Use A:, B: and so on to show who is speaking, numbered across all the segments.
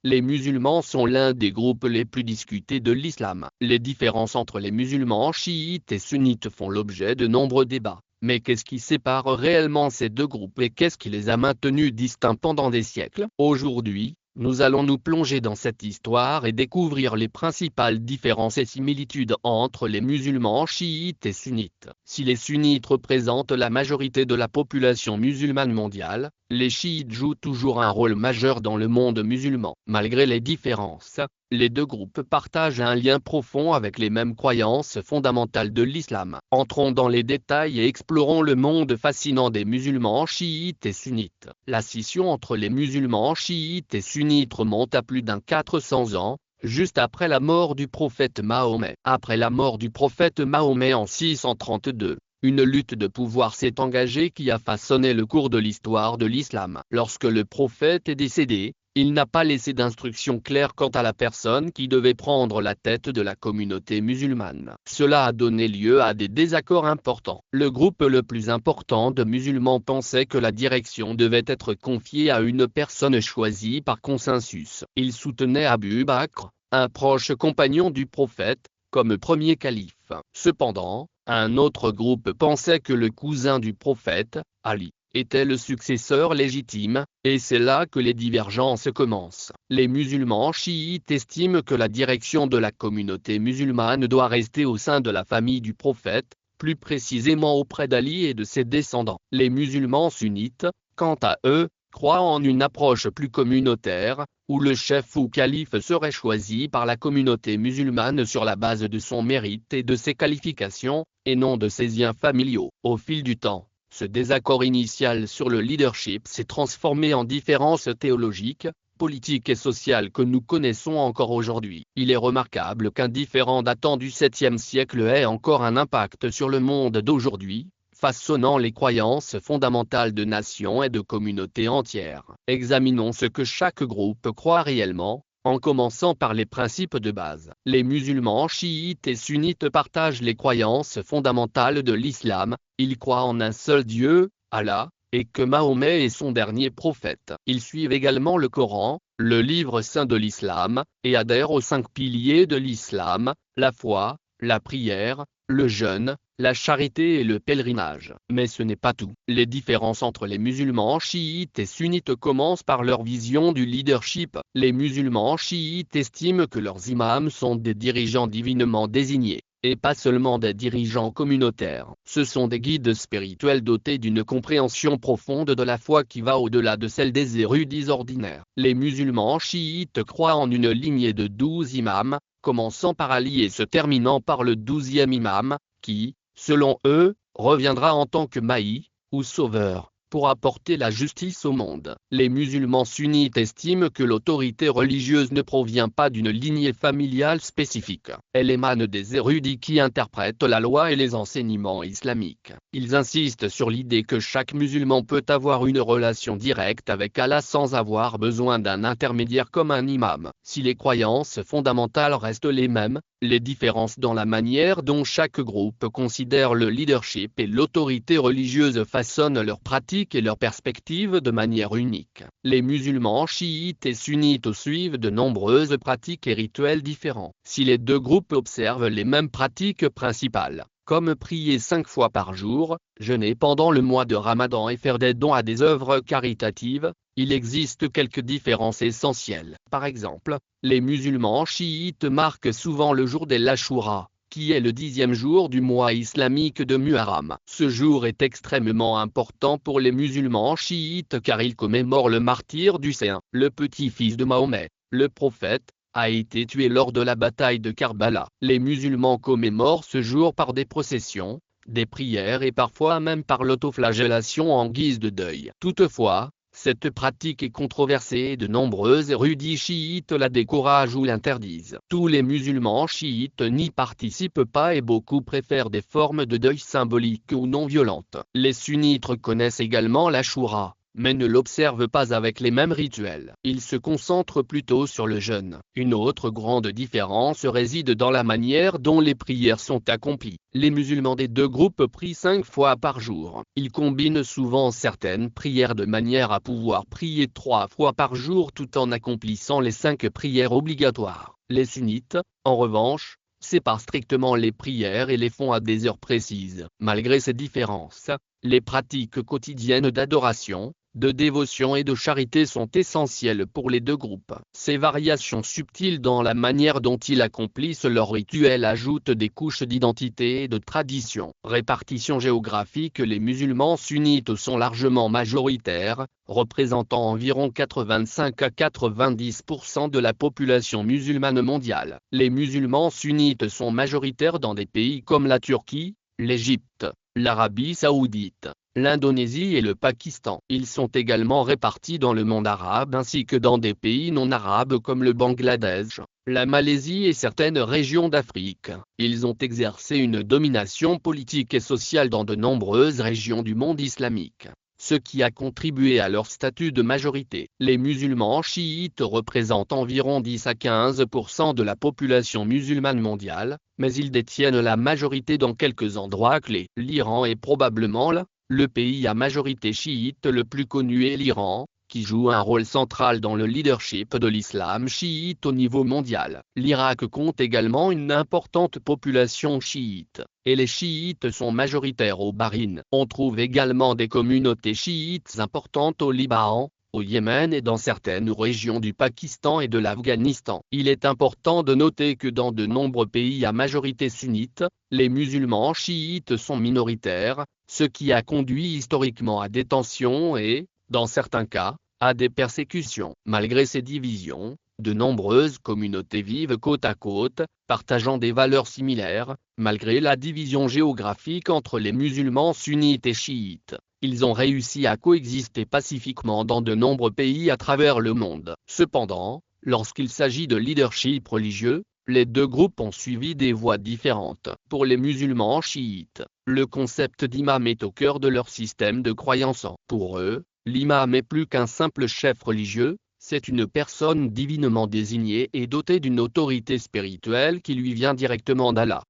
A: Les musulmans sont l'un des groupes les plus discutés de l'islam. Les différences entre les musulmans chiites et sunnites font l'objet de nombreux débats. Mais qu'est-ce qui sépare réellement ces deux groupes et qu'est-ce qui les a maintenus distincts pendant des siècles? Aujourd'hui, nous allons nous plonger dans cette histoire et découvrir les principales différences et similitudes entre les musulmans chiites et sunnites. Si les sunnites représentent la majorité de la population musulmane mondiale, les chiites jouent toujours un rôle majeur dans le monde musulman. Malgré les différences, les deux groupes partagent un lien profond avec les mêmes croyances fondamentales de l'islam. Entrons dans les détails et explorons le monde fascinant des musulmans chiites et sunnites. La scission entre les musulmans chiites et sunnites remonte à plus d'un 400 ans, juste après la mort du prophète Mahomet. Après la mort du prophète Mahomet en 632, une lutte de pouvoir s'est engagée qui a façonné le cours de l'histoire de l'islam. Lorsque le prophète est décédé, il n'a pas laissé d'instructions claires quant à la personne qui devait prendre la tête de la communauté musulmane. Cela a donné lieu à des désaccords importants. Le groupe le plus important de musulmans pensait que la direction devait être confiée à une personne choisie par consensus. Il soutenait Abu Bakr, un proche compagnon du prophète, comme premier calife. Cependant, un autre groupe pensait que le cousin du prophète, Ali, était le successeur légitime, et c'est là que les divergences commencent. Les musulmans chiites estiment que la direction de la communauté musulmane doit rester au sein de la famille du prophète, plus précisément auprès d'Ali et de ses descendants. Les musulmans sunnites, quant à eux, croient en une approche plus communautaire, où le chef ou calife serait choisi par la communauté musulmane sur la base de son mérite et de ses qualifications, et non de ses liens familiaux. Au fil du temps, ce désaccord initial sur le leadership s'est transformé en différences théologiques, politiques et sociales que nous connaissons encore aujourd'hui. Il est remarquable qu'un différend datant du 7e siècle ait encore un impact sur le monde d'aujourd'hui, façonnant les croyances fondamentales de nations et de communautés entières. Examinons ce que chaque groupe croit réellement, en commençant par les principes de base. Les musulmans chiites et sunnites partagent les croyances fondamentales de l'islam. Ils croient en un seul Dieu, Allah, et que Mahomet est son dernier prophète. Ils suivent également le Coran, le livre saint de l'islam, et adhèrent aux 5 piliers de l'islam, la foi, la prière, le jeûne, la charité et le pèlerinage. Mais ce n'est pas tout. Les différences entre les musulmans chiites et sunnites commencent par leur vision du leadership. Les musulmans chiites estiment que leurs imams sont des dirigeants divinement désignés, et pas seulement des dirigeants communautaires. Ce sont des guides spirituels dotés d'une compréhension profonde de la foi qui va au-delà de celle des érudits ordinaires. Les musulmans chiites croient en une lignée de 12 imams, commençant par Ali et se terminant par le 12e imam, qui, selon eux, reviendra en tant que Mahi, ou sauveur, pour apporter la justice au monde. Les musulmans sunnites estiment que l'autorité religieuse ne provient pas d'une lignée familiale spécifique. Elle émane des érudits qui interprètent la loi et les enseignements islamiques. Ils insistent sur l'idée que chaque musulman peut avoir une relation directe avec Allah sans avoir besoin d'un intermédiaire comme un imam. Si les croyances fondamentales restent les mêmes, les différences dans la manière dont chaque groupe considère le leadership et l'autorité religieuse façonnent leurs pratiques et leurs perspectives de manière unique. Les musulmans chiites et sunnites suivent de nombreuses pratiques et rituels différents. Si les deux groupes observent les mêmes pratiques principales, comme prier 5 fois par jour, jeûner pendant le mois de Ramadan et faire des dons à des œuvres caritatives, il existe quelques différences essentielles. Par exemple, les musulmans chiites marquent souvent le jour d'El Ashura, qui est le 10e jour du mois islamique de Muharram. Ce jour est extrêmement important pour les musulmans chiites car il commémore le martyre d'Hussein, le petit-fils de Mahomet, le prophète, a été tué lors de la bataille de Karbala. Les musulmans commémorent ce jour par des processions, des prières et parfois même par l'autoflagellation en guise de deuil. Toutefois, cette pratique est controversée et de nombreux érudits chiites la découragent ou l'interdisent. Tous les musulmans chiites n'y participent pas et beaucoup préfèrent des formes de deuil symboliques ou non violentes. Les sunnites connaissent également l'Ashura, mais ne l'observent pas avec les mêmes rituels. Ils se concentrent plutôt sur le jeûne. Une autre grande différence réside dans la manière dont les prières sont accomplies. Les musulmans des deux groupes prient 5 fois par jour. Ils combinent souvent certaines prières de manière à pouvoir prier 3 fois par jour tout en accomplissant les 5 prières obligatoires. Les sunnites, en revanche, séparent strictement les prières et les font à des heures précises. Malgré ces différences, les pratiques quotidiennes d'adoration, de dévotion et de charité sont essentielles pour les deux groupes. Ces variations subtiles dans la manière dont ils accomplissent leurs rituels ajoutent des couches d'identité et de tradition. Répartition géographique. Les musulmans sunnites sont largement majoritaires, représentant environ 85 à 90% de la population musulmane mondiale. Les musulmans sunnites sont majoritaires dans des pays comme la Turquie, l'Égypte, l'Arabie saoudite, l'Indonésie et le Pakistan. Ils sont également répartis dans le monde arabe ainsi que dans des pays non arabes comme le Bangladesh, la Malaisie et certaines régions d'Afrique. Ils ont exercé une domination politique et sociale dans de nombreuses régions du monde islamique, ce qui a contribué à leur statut de majorité. Les musulmans chiites représentent environ 10 à 15% de la population musulmane mondiale, mais ils détiennent la majorité dans quelques endroits clés. L'Iran est probablement le pays à majorité chiite le plus connu est l'Iran, qui joue un rôle central dans le leadership de l'islam chiite au niveau mondial. L'Irak compte également une importante population chiite, et les chiites sont majoritaires au Bahreïn. On trouve également des communautés chiites importantes au Liban, au Yémen et dans certaines régions du Pakistan et de l'Afghanistan. Il est important de noter que dans de nombreux pays à majorité sunnite, les musulmans chiites sont minoritaires, ce qui a conduit historiquement à des tensions et, dans certains cas, à des persécutions. Malgré ces divisions, de nombreuses communautés vivent côte à côte, partageant des valeurs similaires. Malgré la division géographique entre les musulmans sunnites et chiites, ils ont réussi à coexister pacifiquement dans de nombreux pays à travers le monde. Cependant, lorsqu'il s'agit de leadership religieux, les deux groupes ont suivi des voies différentes. Pour les musulmans chiites, le concept d'imam est au cœur de leur système de croyance. Pour eux, l'imam est plus qu'un simple chef religieux, c'est une personne divinement désignée et dotée d'une autorité spirituelle qui lui vient directement d'Allah.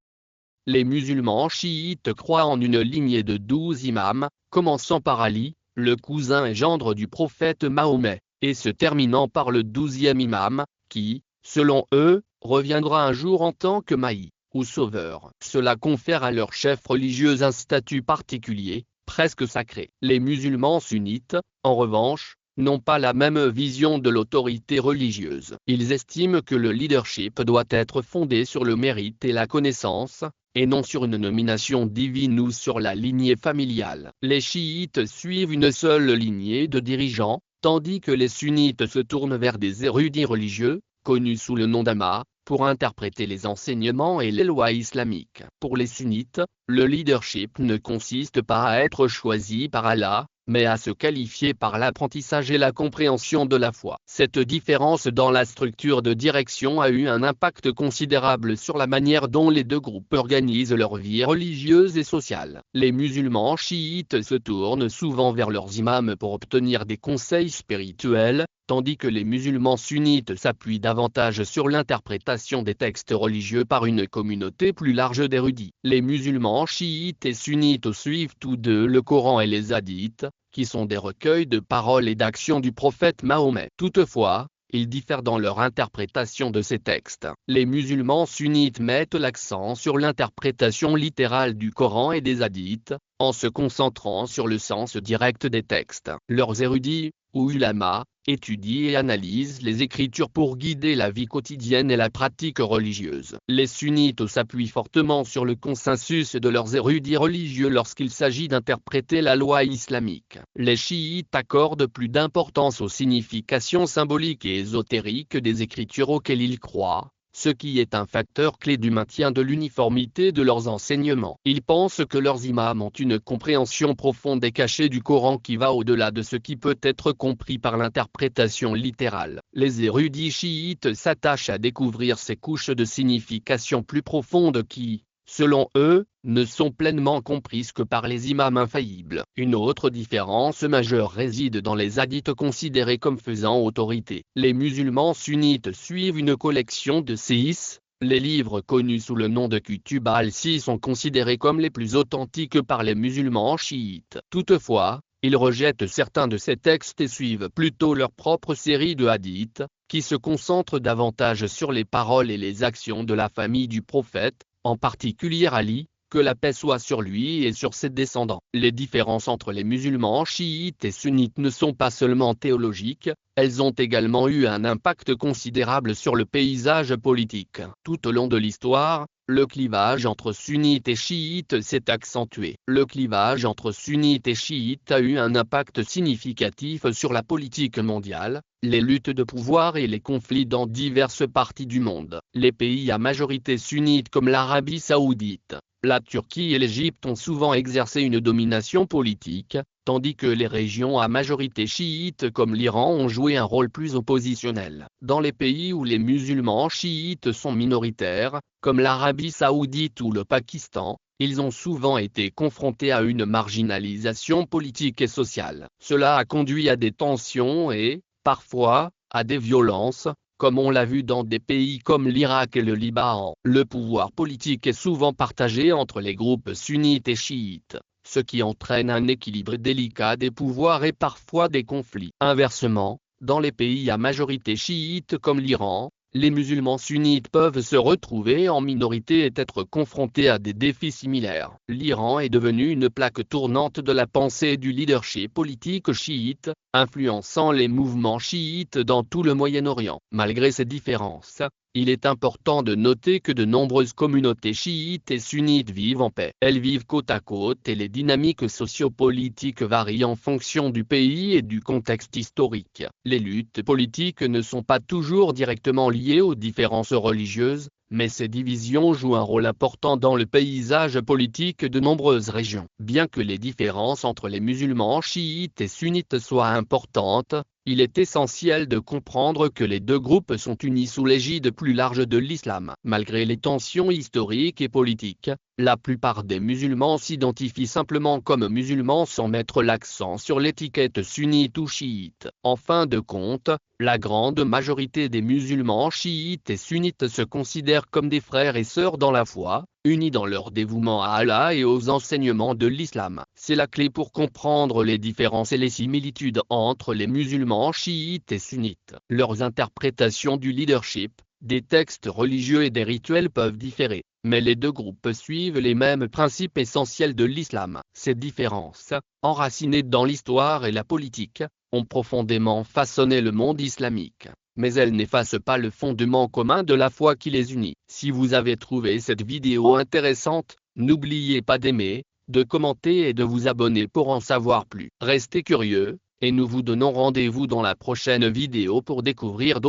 A: Les musulmans chiites croient en une lignée de 12 imams, commençant par Ali, le cousin et gendre du prophète Mahomet, et se terminant par le 12e imam, qui, selon eux, reviendra un jour en tant que Mahdi, ou sauveur. Cela confère à leur chef religieux un statut particulier, presque sacré. Les musulmans sunnites, en revanche, n'ont pas la même vision de l'autorité religieuse. Ils estiment que le leadership doit être fondé sur le mérite et la connaissance, et non sur une nomination divine ou sur la lignée familiale. Les chiites suivent une seule lignée de dirigeants, tandis que les sunnites se tournent vers des érudits religieux, connus sous le nom d'Amma, pour interpréter les enseignements et les lois islamiques. Pour les sunnites, le leadership ne consiste pas à être choisi par Allah, mais à se qualifier par l'apprentissage et la compréhension de la foi. Cette différence dans la structure de direction a eu un impact considérable sur la manière dont les deux groupes organisent leur vie religieuse et sociale. Les musulmans chiites se tournent souvent vers leurs imams pour obtenir des conseils spirituels, tandis que les musulmans sunnites s'appuient davantage sur l'interprétation des textes religieux par une communauté plus large d'érudits. Les musulmans chiites et sunnites suivent tous deux le Coran et les hadiths, qui sont des recueils de paroles et d'actions du prophète Mahomet. Toutefois, ils diffèrent dans leur interprétation de ces textes. Les musulmans sunnites mettent l'accent sur l'interprétation littérale du Coran et des hadiths, en se concentrant sur le sens direct des textes. Leurs érudits, ou ulamas, étudient et analysent les écritures pour guider la vie quotidienne et la pratique religieuse. Les sunnites s'appuient fortement sur le consensus de leurs érudits religieux lorsqu'il s'agit d'interpréter la loi islamique. Les chiites accordent plus d'importance aux significations symboliques et ésotériques des écritures auxquelles ils croient, ce qui est un facteur clé du maintien de l'uniformité de leurs enseignements. Ils pensent que leurs imams ont une compréhension profonde et cachée du Coran qui va au-delà de ce qui peut être compris par l'interprétation littérale. Les érudits chiites s'attachent à découvrir ces couches de signification plus profondes qui, selon eux, ne sont pleinement comprises que par les imams infaillibles. Une autre différence majeure réside dans les hadiths considérés comme faisant autorité. Les musulmans sunnites suivent une collection de 6. Les livres connus sous le nom de Kutub al-Si sont considérés comme les plus authentiques par les musulmans chiites. Toutefois, ils rejettent certains de ces textes et suivent plutôt leur propre série de hadiths, qui se concentrent davantage sur les paroles et les actions de la famille du prophète, en particulier Ali, que la paix soit sur lui et sur ses descendants. Les différences entre les musulmans chiites et sunnites ne sont pas seulement théologiques, elles ont également eu un impact considérable sur le paysage politique. Tout au long de l'histoire, le clivage entre sunnites et chiites s'est accentué. Le clivage entre sunnites et chiites a eu un impact significatif sur la politique mondiale, les luttes de pouvoir et les conflits dans diverses parties du monde. Les pays à majorité sunnite comme l'Arabie saoudite, la Turquie et l'Égypte ont souvent exercé une domination politique, tandis que les régions à majorité chiite comme l'Iran ont joué un rôle plus oppositionnel. Dans les pays où les musulmans chiites sont minoritaires, comme l'Arabie saoudite ou le Pakistan, ils ont souvent été confrontés à une marginalisation politique et sociale. Cela a conduit à des tensions et, parfois, à des violences, comme on l'a vu dans des pays comme l'Irak et le Liban. Le pouvoir politique est souvent partagé entre les groupes sunnites et chiites, ce qui entraîne un équilibre délicat des pouvoirs et parfois des conflits. Inversement, dans les pays à majorité chiite comme l'Iran, les musulmans sunnites peuvent se retrouver en minorité et être confrontés à des défis similaires. L'Iran est devenu une plaque tournante de la pensée et du leadership politique chiite, influençant les mouvements chiites dans tout le Moyen-Orient. Malgré ces différences, il est important de noter que de nombreuses communautés chiites et sunnites vivent en paix. Elles vivent côte à côte et les dynamiques sociopolitiques varient en fonction du pays et du contexte historique. Les luttes politiques ne sont pas toujours directement liées aux différences religieuses, mais ces divisions jouent un rôle important dans le paysage politique de nombreuses régions. Bien que les différences entre les musulmans chiites et sunnites soient importantes, il est essentiel de comprendre que les deux groupes sont unis sous l'égide plus large de l'islam. Malgré les tensions historiques et politiques, la plupart des musulmans s'identifient simplement comme musulmans sans mettre l'accent sur l'étiquette sunnite ou chiite. En fin de compte, la grande majorité des musulmans chiites et sunnites se considèrent comme des frères et sœurs dans la foi, unis dans leur dévouement à Allah et aux enseignements de l'islam. C'est la clé pour comprendre les différences et les similitudes entre les musulmans chiites et sunnites. Leurs interprétations du leadership, des textes religieux et des rituels peuvent différer, mais les deux groupes suivent les mêmes principes essentiels de l'islam. Ces différences, enracinées dans l'histoire et la politique, ont profondément façonné le monde islamique. Mais elles n'effacent pas le fondement commun de la foi qui les unit. Si vous avez trouvé cette vidéo intéressante, n'oubliez pas d'aimer, de commenter et de vous abonner pour en savoir plus. Restez curieux, et nous vous donnons rendez-vous dans la prochaine vidéo pour découvrir d'autres